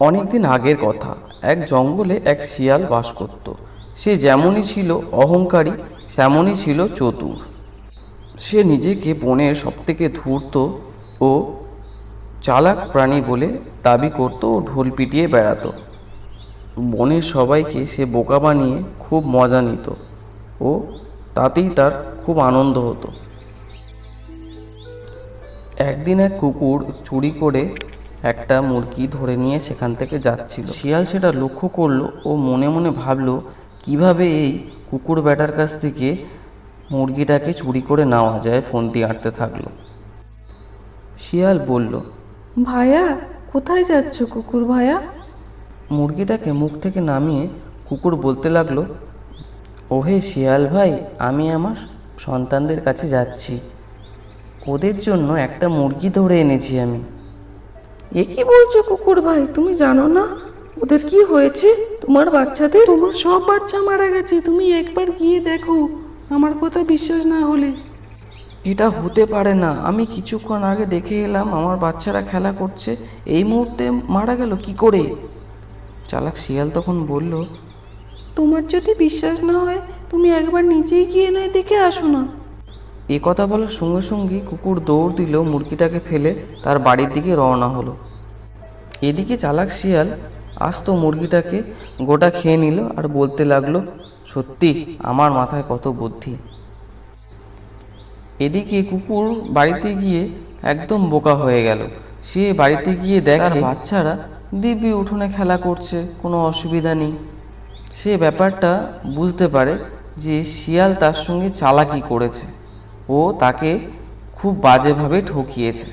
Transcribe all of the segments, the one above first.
অনেকদিন আগের কথা। এক জঙ্গলে এক শিয়াল বাস করত। সে যেমনই ছিল অহংকারী, তেমনই ছিল চতুর। সে নিজেকে বনের সবথেকে ধূর্ত ও চালাক প্রাণী বলে দাবি করত ও ঢোল পিটিয়ে বেড়াতো। বনের সবাইকে সে বোকা বানিয়ে খুব মজা নিত ও তাতেই তার খুব আনন্দ হতো। একদিন এক কুকুর চুরি করে একটা মুরগি ধরে নিয়ে সেখান থেকে যাচ্ছিল। শিয়াল সেটা লক্ষ্য করলো ও মনে মনে ভাবলো কিভাবে এই কুকুর বেটার কাছ থেকে মুরগিটাকে চুরি করে নেওয়া যায়। ফন্দি আঁটতে থাকলো। শিয়াল বলল, ভাইয়া, কোথায় যাচ্ছ কুকুর ভাইয়া? মুরগিটাকে মুখ থেকে নামিয়ে কুকুর বলতে লাগলো, ওহে শিয়াল ভাই, আমি আমার সন্তানদের কাছে যাচ্ছি। ওদের জন্য একটা মুরগি ধরে এনেছি আমি। এ কি বলছো কুকুর ভাই? তুমি জানো না ওদের কি হয়েছে? তোমার বাচ্চাদের, তোমার সব বাচ্চা মারা গেছে। তুমি একবার গিয়ে দেখো, আমার কথা বিশ্বাস না হলে। এটা হতে পারে না, আমি কিছুক্ষণ আগে দেখে এলাম আমার বাচ্চারা খেলা করছে, এই মুহূর্তে মারা গেল কি করে? চালাক শিয়াল তখন বলল, তোমার যদি বিশ্বাস না হয় তুমি একবার নিজেই গিয়ে নয় দেখে আসো না। এ কথা বলার সঙ্গে সঙ্গে কুকুর দৌড় দিল, মুরগিটাকে ফেলে তার বাড়ির দিকে রওনা হলো। এদিকে চালাক শিয়াল আস্ত মুরগিটাকে গোটা খেয়ে নিল আর বলতে লাগলো, সত্যি আমার মাথায় কত বুদ্ধি। এদিকে কুকুর বাড়িতে গিয়ে একদম বোকা হয়ে গেল। সে বাড়িতে গিয়ে দেখে বাচ্চারা দিব্যি উঠোনে খেলা করছে, কোনো অসুবিধা নেই। সে ব্যাপারটা বুঝতে পারে যে শিয়াল তার সঙ্গে চালাকি করেছে ও তাকে খুব বাজেভাবে ঠকিয়েছে।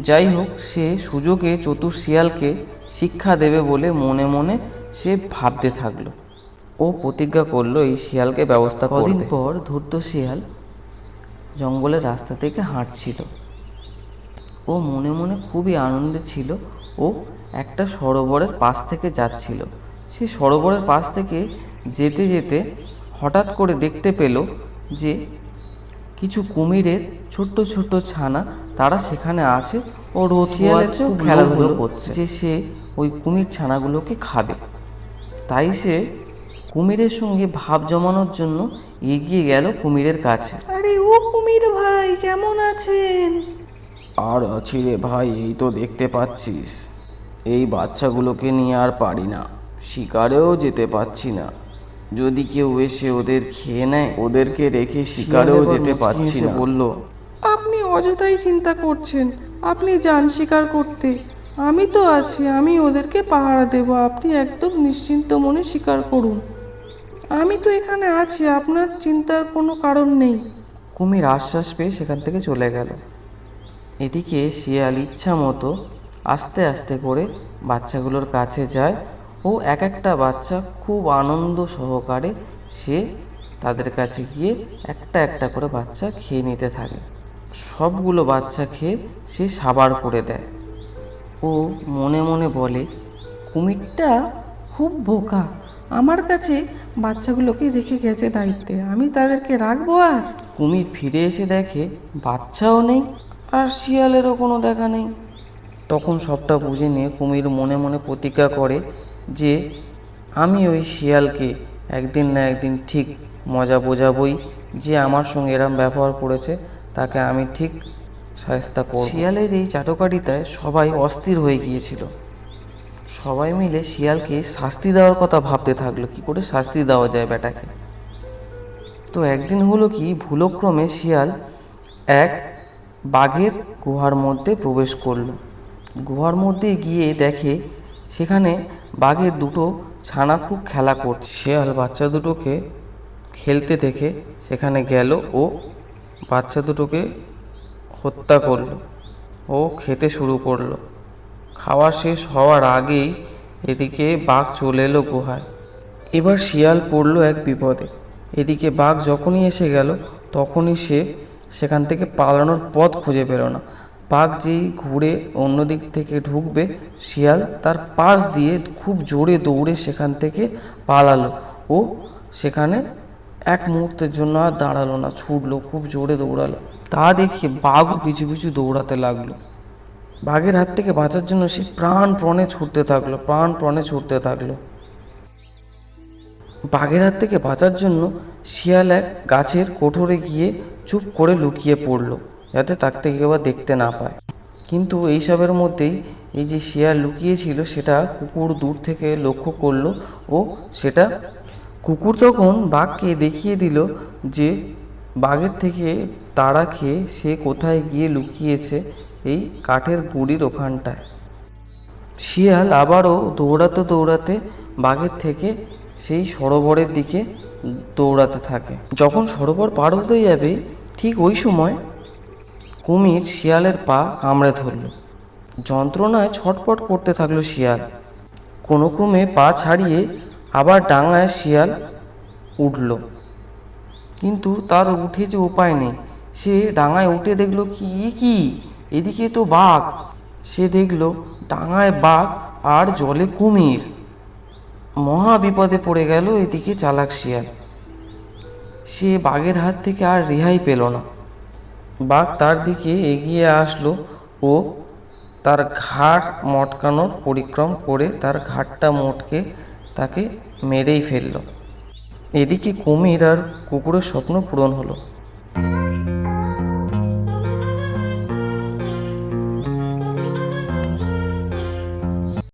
যাই হোক, সে সুযোগে চতুর শিয়ালকে শিক্ষা দেবে বলে মনে মনে সে ভাবতে থাকলো। ও প্রতিজ্ঞা করলো এই শিয়ালকে ব্যবস্থা করবে। কদিন পর ধূর্ত শিয়াল জঙ্গলের রাস্তা থেকে হাঁটছিল। ও মনে মনে খুবই আনন্দে ছিল ও একটা সরোবরের পাশ থেকে যাচ্ছিল। সে সরোবরের পাশ থেকে যেতে যেতে হঠাৎ করে দেখতে পেল যে কিছু কুমিরের ছোট্ট ছোট্ট ছানা তারা সেখানে আছে ও রোদ শিয়ালের খুব খেলাধুলো করছে যে সে ওই কুমির ছানাগুলোকে খাবে। তাই সে কুমিরের সঙ্গে ভাব জমানোর জন্য এগিয়ে গেল কুমিরের কাছে। আরে ও কুমির ভাই, কেমন আছেন? আর আছি রে ভাই, এই তো দেখতে পাচ্ছিস, এই বাচ্চাগুলোকে নিয়ে আর পারি না, শিকারেও যেতে পারছি না। যদি কেউ এসে ওদের খেয়ে নেয়, ওদেরকে রেখে শিকারেও যেতে পারছি না। বলল, আপনি অযথাই চিন্তা করছেন, আপনি যান শিকার করতে। আমি তো আছি, আমি ওদেরকে পাহারা দেব। আপনি একদম নিশ্চিন্ত মনে শিকার করুন। আমি তো এখানে আছি, আপনার চিন্তার কোনো কারণ নেই। কুমির আশ্বাস পেয়ে সেখান থেকে চলে গেল। এদিকে শিয়াল ইচ্ছা মতো আস্তে আস্তে করে বাচ্চাগুলোর কাছে যায় ও এক একটা বাচ্চা খুব আনন্দ সহকারে সে তাদের কাছে গিয়ে একটা একটা করে বাচ্চা খেয়ে নিতে থাকে। সবগুলো বাচ্চা খেয়ে সে সাবার করে দেয়। ও মনে মনে বলে, কুমিরটা খুব বোকা, আমার কাছে বাচ্চাগুলোকে রেখে গেছে দায়িত্বে, আমি তাদেরকে রাখবো? আর কুমির ফিরে এসে দেখে বাচ্চাও নেই আর শিয়ালেরও কোনো দেখা নেই। তখন সবটা বুঝে নিয়ে কুমির মনে মনে প্রতিজ্ঞা করে যে আমি ওই শিয়ালকে একদিন না একদিন ঠিক মজা বোঝাবই, যে আমার সঙ্গে এরম ব্যবহার করেছে তাকে আমি ঠিক শায়েস্তা করব। শিয়ালের এই চাটকারিতায় সবাই অস্থির হয়ে গিয়েছিল। সবাই মিলে শিয়ালকে শাস্তি দেওয়ার কথা ভাবতে থাকলো, কি করে শাস্তি দেওয়া যায় বেটাকে। তো একদিন হলো কি, ভুলক্রমে শিয়াল এক বাঘের গুহার মধ্যে প্রবেশ করলো। গুহার মধ্যে গিয়ে দেখে সেখানে বাঘের দুটো ছানা খুব খেলা করছে। শিয়াল বাচ্চা দুটোকে খেলতে দেখে সেখানে গেল ও বাচ্চা দুটোকে হত্যা করলো ও খেতে শুরু করলো। খাওয়া শেষ হওয়ার আগেই এদিকে বাঘ চলে এলো গুহায়। এবার শিয়াল পড়লো এক বিপদে। এদিকে বাঘ যখনই এসে গেল তখনই সে সেখান থেকে পালানোর পথ খুঁজে পেল না। বাঘ যেই ঘুরে অন্য দিক থেকে ঢুকবে, শিয়াল তার পাশ দিয়ে খুব জোরে দৌড়ে সেখান থেকে পালালো ও সেখানে এক মুহূর্তের জন্য আর দাঁড়ালো না, ছুটলো, খুব জোরে দৌড়ালো। তা দেখে বাঘও পিছু পিছু দৌড়াতে লাগলো। বাঘের হাত থেকে বাঁচার জন্য সে প্রাণপণে ছুটতে থাকলো। বাঘের হাত থেকে বাঁচার জন্য শিয়াল এক গাছের কোঠরে গিয়ে চুপ করে লুকিয়ে পড়ল, যাতে তাকে কেউ আবার দেখতে না পায়। কিন্তু এইসবের মধ্যেই এই যে শিয়াল লুকিয়েছিল সেটা কুকুর দূর থেকে লক্ষ্য করলো, ও সেটা কুকুর তখন বাঘকে দেখিয়ে দিল যে বাঘের থেকে তাড়া খেয়ে সে কোথায় গিয়ে লুকিয়েছে, এই কাঠের গুঁড়ির ওখানটায়। শিয়াল আবারও দৌড়াতে বাঘের থেকে সেই সরোবরের দিকে দৌড়াতে থাকে। যখন সরোবর পার হতে যাবে ঠিক ওই সময় কুমির শিয়ালের পা কামড়ে ধরল। যন্ত্রণায় ছটফট করতে থাকলো শিয়াল। কোনো ক্রমে পা ছাড়িয়ে আবার ডাঙায় শিয়াল উঠল, কিন্তু তার উঠে যে উপায় নেই। সে ডাঙায় উঠে দেখলো কি এদিকে তো বাঘ। সে দেখলো ডাঙায় বাঘ আর জলে কুমির। মহা বিপদে পড়ে গেল এদিকে চালাক শিয়াল। সে বাঘের হাত থেকে আর রেহাই পেল না। বাঘ তার দিকে এগিয়ে আসলো ও তার ঘাড় মটকানোর পরিক্রম করে তার ঘাড়টা মটকে তাকে মেরেই ফেলল। এদিকে কুমির আর কুকুরের স্বপ্ন পূরণ হলো।